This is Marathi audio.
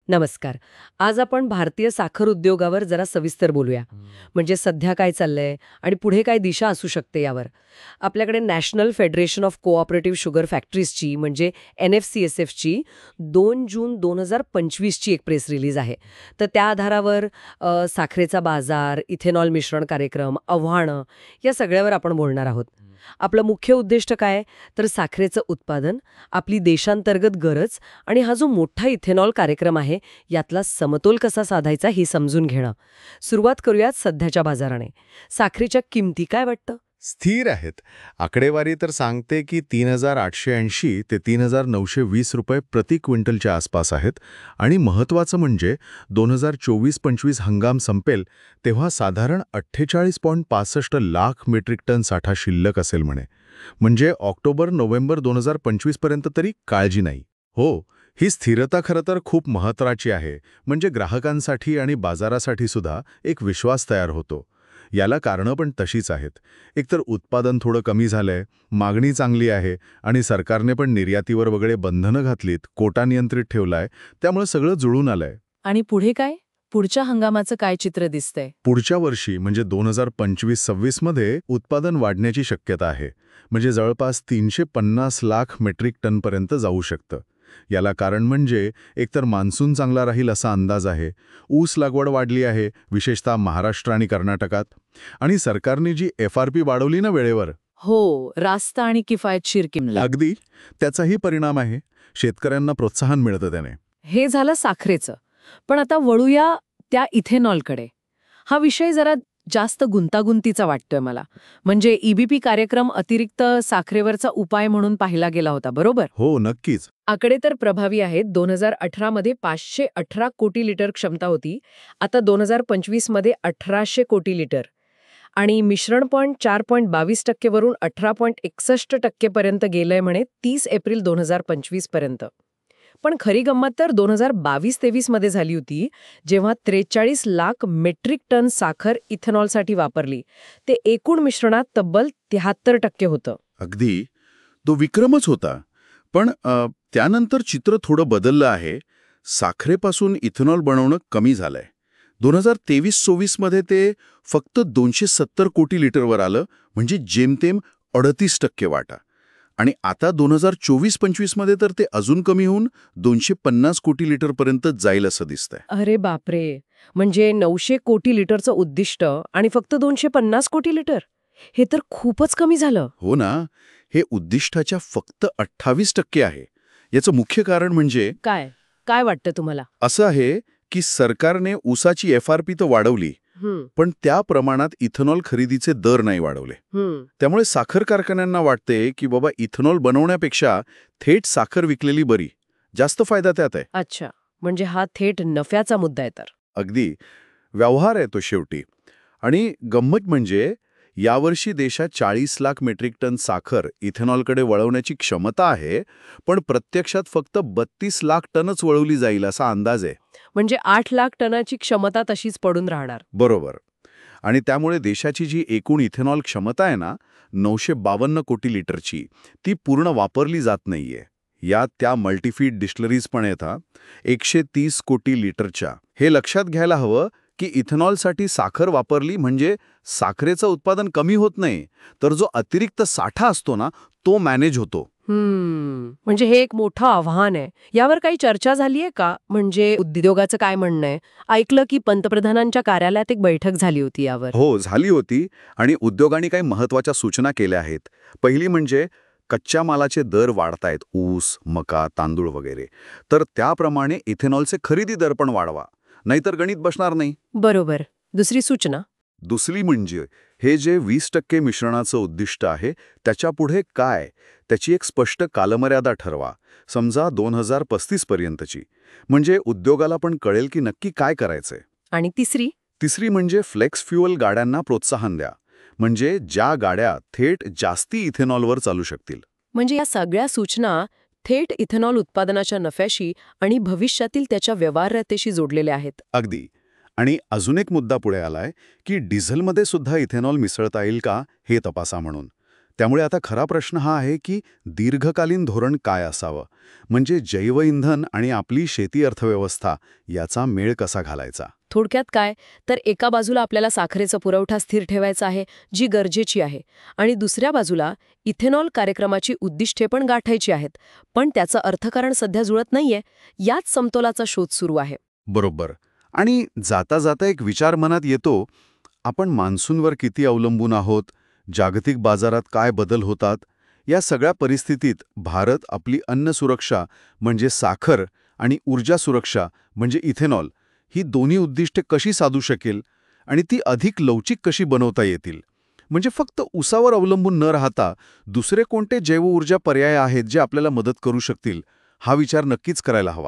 नमस्कार. आज आपण भारतीय साखर उद्योगावर जरा सविस्तर बोलूया. म्हणजे सध्या काय चाललंय आणि पुढे काय दिशा असू शकते यावर. आपल्याकडे national federation of cooperative sugar फॅक्टरीजची म्हणजे NFCSFची 2 जून 2025ची एक प्रेस रिलीज आहे. तर त्या आधारावर साखरेचा बाजार, इथेनॉल मिश्रण कार्यक्रम, आव्हानं या सगळ्यावर आपण बोलणार आहोत. आपलं मुख्य उद्दिष्ट काय? तर साखरेचं उत्पादन, आपली देशांतर्गत गरज आणि हा जो मोठा इथेनॉल कार्यक्रम आहे यातला समतोल कसा साधायचा हे समजून घेणं. सुरुवात करूयात सध्याच्या बाजाराने. साखरेच्या किमती काय वाटतं? स्थिर आहेत. आकडेवारी तर सांगते की 3,880 ते 3,920 रुपये प्रति क्विंटलच्या आसपास आहेत आणि महत्त्वाचं म्हणजे 2024-25 हंगाम संपेल तेव्हा साधारण 48.65 लाख मेट्रिक टन साठा शिल्लक असेल म्हणे. म्हणजे ऑक्टोबर-नोव्हेंबर 2025 पर्यंत तरी काळजी नाही. हो, ही स्थिरता खरं तर खूप महत्त्वाची आहे. म्हणजे ग्राहकांसाठी आणि बाजारासाठी सुद्धा एक विश्वास तयार होतो. याला कारणं पण तशीच आहेत. एकतर उत्पादन थोडं कमी झालंय, मागणी चांगली आहे आणि सरकारने पण निर्यातीवर वगैरे बंधनं घातलीत, कोटा नियंत्रित ठेवलाय, त्यामुळे सगळं जुळून आलंय. आणि पुढे काय? पुढच्या हंगामाचं काय चित्र दिसतंय? पुढच्या वर्षी म्हणजे 2025-26 मध्ये उत्पादन वाढण्याची शक्यता आहे. म्हणजे जवळपास 350 लाख मेट्रिक टनपर्यंत जाऊ शकतं. याला कारण म्हणजे एकतर मान्सून चांगला राहील असा अंदाज आहे, ऊस लागवड वाढली आहे, विशेषतः महाराष्ट्र आणि कर्नाटकात, आणि सरकारने जी FRP वाढवली ना वेळेवर, हो, रास्त आणि किफायतशीर किंमत. अगदी त्याचाही परिणाम आहे. शेतकऱ्यांना प्रोत्साहन मिळतं त्याने. हे झालं साखरेचं. पण आता वळूया त्या इथेनॉलकडे. हा विषय जरा जास्त गुंतागुंतीचा वाटतोय मला. म्हणजे EBP कार्यक्रम अतिरिक्त साखरेवरचा उपाय म्हणून पाहिला गेला होता, बरोबर? हो, नक्कीच. आकडे तर प्रभावी आहेत. 2018 मध्ये 518 कोटी लिटर क्षमता होती. आता 2025 मध्ये 1800 कोटी लिटर. आणि मिश्रण पण 4.22% वरून 18.61% पर्यंत गेलंय म्हणे 30 एप्रिल 2025 पर्यंत. पण खरी गंमत तर 2022-23 मध्ये झाली होती, जेव्हा 43 लाख मेट्रिक टन साखर इथेनॉलसाठी वापरली. ते एकूण मिश्रणात तब्बल 73% होतं. अगदी तो विक्रमच होता. पण त्यानंतर चित्र थोडं बदललं आहे. साखरेपासून इथेनॉल बनवणं कमी झालंय. 2023-24 मध्ये ते फक्त 270 कोटी लिटरवर आलं, म्हणजे जेमतेम 38% वाटा. आणि आता 2024-25 मध्ये तर ते अजून कमी होऊन 250 कोटी लिटरपर्यंत जाईल असं दिसतंय. अरे बापरे. म्हणजे 900 कोटी लिटरचं उद्दिष्ट आणि फक्त 250 कोटी लिटर. हे तर खूपच कमी झालं. हो ना, हे उद्दिष्टाच्या फक्त 28% आहे. याचं मुख्य कारण म्हणजे काय काय वाटतं तुम्हाला? असं आहे की सरकारने ऊसाची FRP तर वाढवली, पण त्या प्रमाणात इथेनॉल खरेदीचे दर नाही वाढवले. त्यामुळे साखर कारखान्यांना वाटते की बाबा इथेनॉल बनवण्यापेक्षा थेट साखर विकलेली बरी, जास्त फायदा त्यात आहे. अच्छा, म्हणजे हा थेट नफ्याचा मुद्दा आहे तर. अगदी व्यवहार आहे तो शेवटी. आणि गंमत म्हणजे यावर्षी देशात 40 लाख मेट्रिक टन साखर इथेनॉलकडे वळवण्याची क्षमता आहे, पण प्रत्यक्षात फक्त 32 लाख टनच वळवली जाईल असा अंदाज आहे. म्हणजे 8 लाख टनाची क्षमता तशीच पडून राहणार. बरोबर. आणि त्यामुळे देशाची जी एकूण इथेनॉल क्षमता आहे ना, 952 कोटी लिटरची, ती पूर्ण वापरली जात नाहीये. यात त्या मल्टीफीड डिस्टिलरीज पण येतात 130 कोटी लिटरच्या. हे लक्षात घ्यायला हवं की इथेनॉलसाठी साखर वापरली म्हणजे साखरेचं उत्पादन कमी होत नाही, तर जो अतिरिक्त साठा असतो ना, तो मॅनेज होतो. म्हणजे हे एक मोठं आव्हान आहे. यावर काही चर्चा झालीये का? म्हणजे उद्योगाचं काय म्हणणं आहे? ऐकलं की पंतप्रधानांच्या कार्यालयात एक बैठक झाली होती यावर. हो, झाली होती. आणि उद्योगांनी काही महत्त्वाच्या सूचना केल्या आहेत. पहिली म्हणजे कच्च्या मालाचे दर वाढतायत, ऊस, मका, तांदूळ वगैरे. तर त्याप्रमाणे इथेनॉलचे खरेदी दर पण वाढवा, नाहीतर गणित बसणार नाही. बरोबर. दुसरी सूचना? दुसरी म्हणजे हे जे 20% मिश्रणाचं उद्दिष्ट आहे त्याच्यापुढे काय, त्याची एक स्पष्ट कालमर्यादा ठरवा. समजा 2035 पर्यंतची. म्हणजे उद्योगाला पण कळेल की नक्की काय करायचंय. आणि तिसरी? तिसरी म्हणजे फ्लेक्स फ्युएल गाड्यांना प्रोत्साहन द्या. म्हणजे ज्या गाड्या थेट जास्ती इथेनॉलवर चालू शकतील. म्हणजे या सगळ्या सूचना थेट इथेनॉल उत्पादनाच्या नफ्याशी आणि भविष्यातील त्याच्या व्यवहार्यतेशी जोडलेल्या आहेत. अगदी. आणि अजून एक मुद्दा पुढे आलाय की डिझेलमध्ये सुद्धा इथेनॉल मिसळता येईल का हे तपासा म्हणून. त्यामुळे आता खरा प्रश्न हा आहे की दीर्घकालीन धोरण काय असावं, म्हणजे जैवइंधन आणि आपली शेती अर्थव्यवस्था याचा मेळ कसा घालायचा. थोडक्यात काय तर एका बाजूला आपल्याला साखरेचा पुरवठा स्थिर ठेवायचा आहे, जी गरजेची आहे, आणि दुसऱ्या बाजूला इथेनॉल कार्यक्रमाची उद्दिष्टे पण गाठायची आहेत, पण त्याचं अर्थकारण सध्या जुळत नाहीये. याच समतोलाचा शोध सुरू आहे. बरोबर. आणि जाता जाता एक विचार मनात येतो, आपण मान्सूनवर किती अवलंबून आहोत, जागतिक बाजारात काय बदल होतात, या सगळ्या परिस्थितीत भारत आपली अन्न सुरक्षा म्हणजे साखर आणि ऊर्जा सुरक्षा म्हणजे इथेनॉल ही दोन्ही उद्दिष्टे कशी साधू शकेल आणि ती अधिक लवचिक कशी बनवता येतील. म्हणजे फक्त ऊसावर अवलंबून न राहता दुसरे कोणते जैवऊर्जा पर्याय आहेत जे आपल्याला मदत करू शकतील, हा विचार नक्कीच करायला हवा.